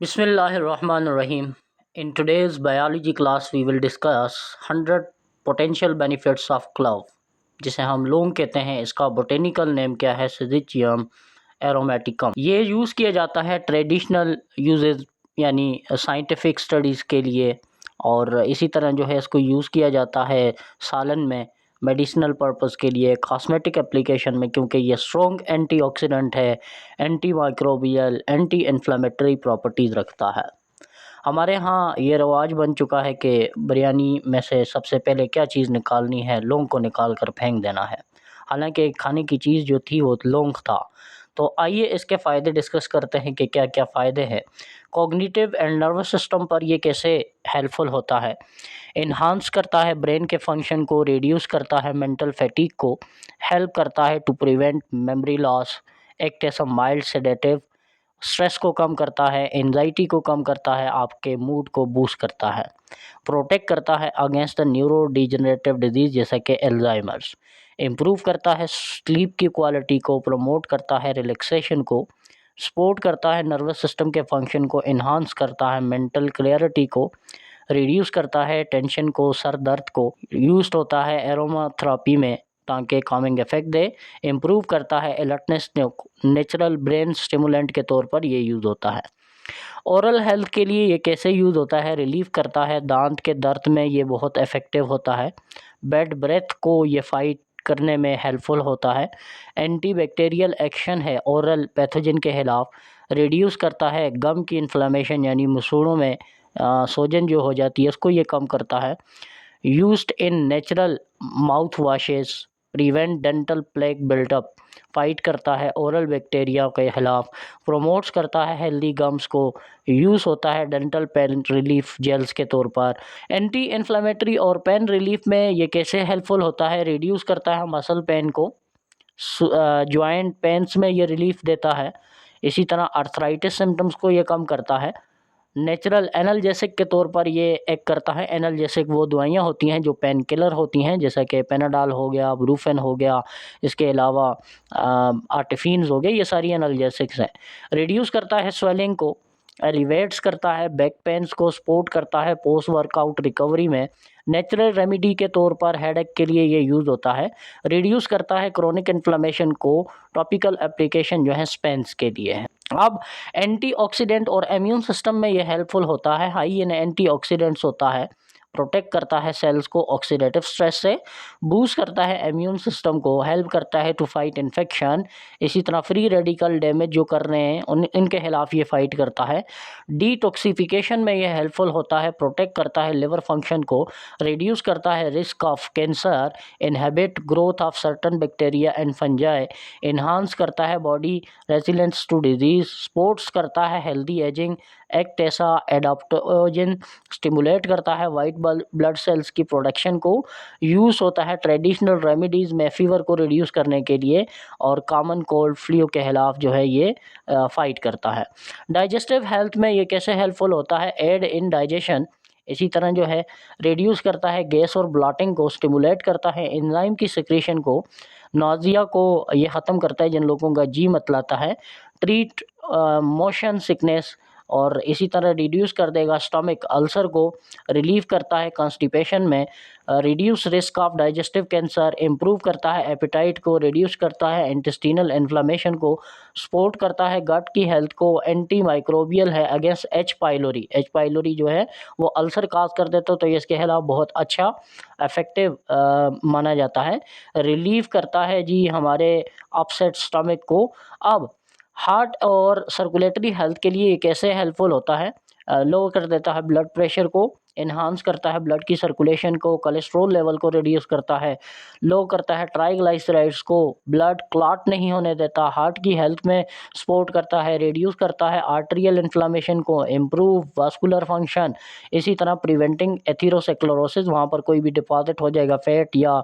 Bismillahirrahmanirrahim. In today's biology class, we will discuss 100 potential benefits of clove, जिसे हम लौंग कहते हैं। इसका बोटेनिकल नेम क्या है? सिजिचियम एरोमेटिकम। ये यूज़ किया जाता है ट्रेडिशनल यूजेस यानी साइंटिफिक स्टडीज़ के लिए, और इसी तरह जो है इसको यूज़ किया जाता है सालन में, मेडिसिनल पर्पस के लिए, कॉस्मेटिक एप्लीकेशन में, क्योंकि ये स्ट्रॉन्ग एंटीऑक्सीडेंट है, anti microbial, anti inflammatory properties रखता है। हमारे यहाँ ये रवाज बन चुका है कि बिरयानी में से सबसे पहले क्या चीज़ निकालनी है? लौंग को निकाल कर फेंक देना है। हालांकि खाने की चीज़ जो थी वो लौंग था। तो आइए इसके फ़ायदे डिस्कस करते हैं कि क्या क्या फ़ायदे हैं। कॉग्निटिव एंड नर्वस सिस्टम पर ये कैसे हेल्पफुल होता है? इन्हांस करता है ब्रेन के फंक्शन को, रिड्यूस करता है मेंटल फैटीग को, हेल्प करता है to prevent memory loss, act as a mild sedative, stress को कम करता है, एंजाइटी को कम करता है, आपके मूड को बूस्ट करता है, प्रोटेक्ट करता है against the neuro degenerative disease जैसे कि एल्जाइमर्स, इम्प्रूव करता है स्लीप की क्वालिटी को, प्रमोट करता है रिलैक्सेशन को, सपोर्ट करता है नर्वस सिस्टम के फंक्शन को, इन्हांस करता है मेंटल क्लैरिटी को, रिड्यूस करता है टेंशन को, सर दर्द को, यूज्ड होता है एरोमा थेरेपी में ताकि कामिंग इफेक्ट दे, इम्प्रूव करता है अलर्टनेस, नेचुरल ब्रेन स्टिमुलेंट के तौर पर ये यूज़ होता है। ओरल हेल्थ के लिए ये कैसे यूज़ होता है? रिलीफ करता है दांत के दर्द में, ये बहुत इफ़ेक्टिव होता है। बैड ब्रेथ को ये फाइट करने में हेल्पफुल होता है। एंटी बैक्टीरियल एक्शन है ओरल पैथोजन के खिलाफ। रिड्यूस करता है गम की इन्फ्लेमेशन यानी मसूड़ों में सोजन जो हो जाती है उसको ये कम करता है। Used in natural mouth washes, prevent dental plague built up, fight करता है ओरल बैक्टीरिया के खिलाफ, प्रोमोट्स करता है हेल्दी गम्स को, यूज़ होता है डेंटल पेन रिलीफ जेल्स के तौर पर। एंटी इन्फ्लेमेटरी और पेन रिलीफ में ये कैसे हेल्पफुल होता है? रिड्यूस करता है मसल पेन को, जॉइंट पेन्स में ये रिलीफ देता है। इसी तरह अर्थराइटिस सिम्टम्स को ये कम करता है। नेचुरल एनाल्जेसिक के तौर पर ये एक्ट करता है। एनाल्जेसिक वो दवाइयाँ होती हैं जो पेन किलर होती हैं, जैसा कि पेनाडाल हो गया, ब्रूफेन हो गया, इसके अलावा आर्टिफिन्स हो गए, ये सारी एनाल्जेसिक्स हैं। रिड्यूस करता है स्वेलिंग को, एलिवेट्स करता है बैक पेन्स को, सपोर्ट करता है पोस्ट वर्कआउट रिकवरी में। नेचुरल रेमेडी के तौर पर हेडेक के लिए ये यूज़ होता है। रिड्यूस करता है क्रोनिक इन्फ्लेमेशन को, टॉपिकल एप्लीकेशन जो है स्पेन्स के लिए है। अब एंटीऑक्सीडेंट और इम्यून सिस्टम में ये हेल्पफुल होता है। हाई इन एंटीऑक्सीडेंट्स होता है, प्रोटेक्ट करता है सेल्स को ऑक्सीडेटिव स्ट्रेस से, बूस्ट करता है इम्यून सिस्टम को, हेल्प करता है टू फाइट इन्फेक्शन। इसी तरह फ्री रेडिकल डैमेज जो कर रहे हैं इनके खिलाफ ये फाइट करता है। डिटॉक्सिफिकेशन में ये हेल्पफुल होता है, प्रोटेक्ट करता है लिवर फंक्शन को, रिड्यूस करता है risk of cancer, inhibit growth of certain bacteria and fungi, enhance करता है body resilience to disease, supports करता है हेल्दी एजिंग, एक्ट ऐसा एडाप्टोजन, स्टिमुलेट करता है वाइट ब्लड सेल्स की प्रोडक्शन को, यूज़ होता है ट्रेडिशनल रेमेडीज़ में फीवर को रिड्यूस करने के लिए, और कॉमन कोल्ड फ्लू के खिलाफ जो है ये फाइट करता है। डाइजेस्टिव हेल्थ में ये कैसे हेल्पफुल होता है? एड इन डाइजेशन, इसी तरह जो है रिड्यूस करता है गैस और ब्लॉटिंग को, स्टिमुलेट करता है एंजाइम की सिक्रीशन को, नाजिया को ये ख़त्म करता है जिन लोगों का जी मतलाता है, ट्रीट मोशन सिकनेस, और इसी तरह रिड्यूस कर देगा स्टमक अल्सर को, रिलीव करता है कॉन्स्टिपेशन में, reduce risk of digestive cancer, improve करता है एपेटाइट को, रिड्यूस करता है इंटेस्टिनल इन्फ्लेमेशन को, सपोर्ट करता है गट की हेल्थ को, एंटी माइक्रोबियल है against H pylori. H pylori जो है वो अल्सर काज कर देता तो इसके खिलाफ बहुत अच्छा इफेक्टिव माना जाता है। रिलीव करता है जी हमारे अपसेट स्टमक को। अब हार्ट और सर्कुलेटरी हेल्थ के लिए ये कैसे हेल्पफुल होता है? लो कर देता है ब्लड प्रेशर को, इन्हांस करता है ब्लड की सर्कुलेशन को, कोलेस्ट्रॉल लेवल को रिड्यूस करता है, लो करता है ट्राइग्लाइसराइड्स को, ब्लड क्लॉट नहीं होने देता, हार्ट की हेल्थ में सपोर्ट करता है, रिड्यूस करता है आर्टेरियल इन्फ्लेमेशन को, इम्प्रूव वास्कुलर फंक्शन, इसी तरह प्रिवेंटिंग एथेरोस्क्लेरोसिस, वहाँ पर कोई भी डिपॉजिट हो जाएगा फैट या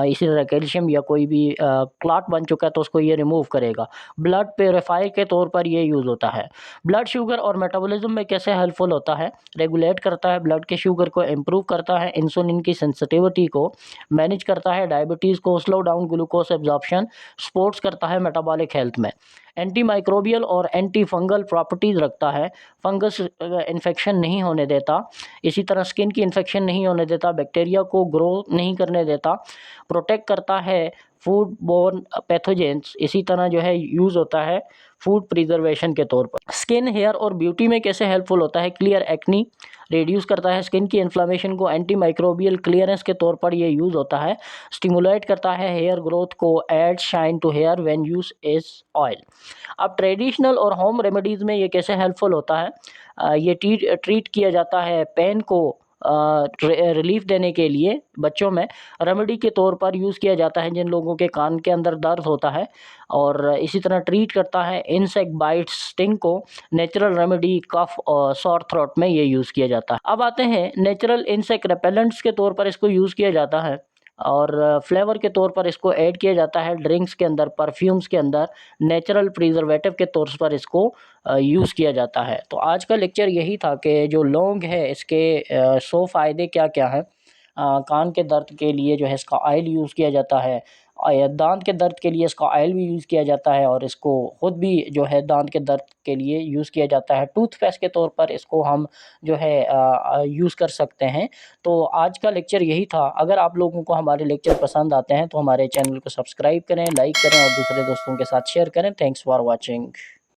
इसी तरह कैल्शियम या कोई भी क्लॉट बन चुका है तो उसको ये रिमूव करेगा। ब्लड प्योरीफायर के तौर पर ये यूज़ होता है। ब्लड शुगर और मेटाबॉलिज्म में कैसे हेल्पफुल होता है? रेगुलेट करता है ब्लड के के शुगर को इम्प्रूव करता है, इंसुलिन की सेंसिटिविटी को मैनेज करता है, डायबिटीज़ को slow down, glucose absorption supports करता है मेटाबॉलिक हेल्थ में। एंटी माइक्रोबियल और एंटी फंगल प्रॉपर्टीज़ रखता है, फंगस इन्फेक्शन नहीं होने देता, इसी तरह स्किन की इन्फेक्शन नहीं होने देता, बैक्टीरिया को ग्रो नहीं करने देता, प्रोटेक्ट करता है फूड बोर्न पैथोजेंस, इसी तरह जो है यूज़ होता है फूड प्रिजर्वेशन के तौर पर। स्किन, हेयर और ब्यूटी में कैसे हेल्पफुल होता है? क्लियर एक्नी, रिड्यूस करता है स्किन की इन्फ्लामेशन को, एंटी माइक्रोबियल क्लियरेंस के तौर पर ये यूज़ होता है, स्टिमुलेट करता है हेयर ग्रोथ को, add shine to hair when use as oil. अब ट्रेडिशनल और होम रेमेडीज़ में ये कैसे हेल्पफुल होता है? ये ट्रीट किया जाता है पेन को रिलीफ देने के लिए बच्चों में रेमेडी के तौर पर यूज़ किया जाता है जिन लोगों के कान के अंदर दर्द होता है, और इसी तरह ट्रीट करता है इंसेक्ट बाइट स्टिंग को, नेचुरल रेमेडी कफ और सॉर थ्रोट में ये यूज़ किया जाता है। अब आते हैं नेचुरल इंसेक्ट रेपेलेंट्स के तौर पर इसको यूज़ किया जाता है, और फ्लेवर के तौर पर इसको ऐड किया जाता है ड्रिंक्स के अंदर, परफ्यूम्स के अंदर, नेचुरल प्रिजर्वेटिव के तौर पर इसको यूज़ किया जाता है। तो आज का लेक्चर यही था कि जो लौंग है इसके 100 फ़ायदे क्या क्या हैं। कान के दर्द के लिए जो है इसका ऑयल यूज़ किया जाता है, दांत के दर्द के लिए इसका ऑयल भी यूज़ किया जाता है, और इसको ख़ुद भी जो है दांत के दर्द के लिए यूज़ किया जाता है। टूथपेस्ट के तौर पर इसको हम जो है यूज़ कर सकते हैं। तो आज का लेक्चर यही था। अगर आप लोगों को हमारे लेक्चर पसंद आते हैं तो हमारे चैनल को सब्सक्राइब करें, लाइक करें और दूसरे दोस्तों के साथ शेयर करें। Thanks for watching.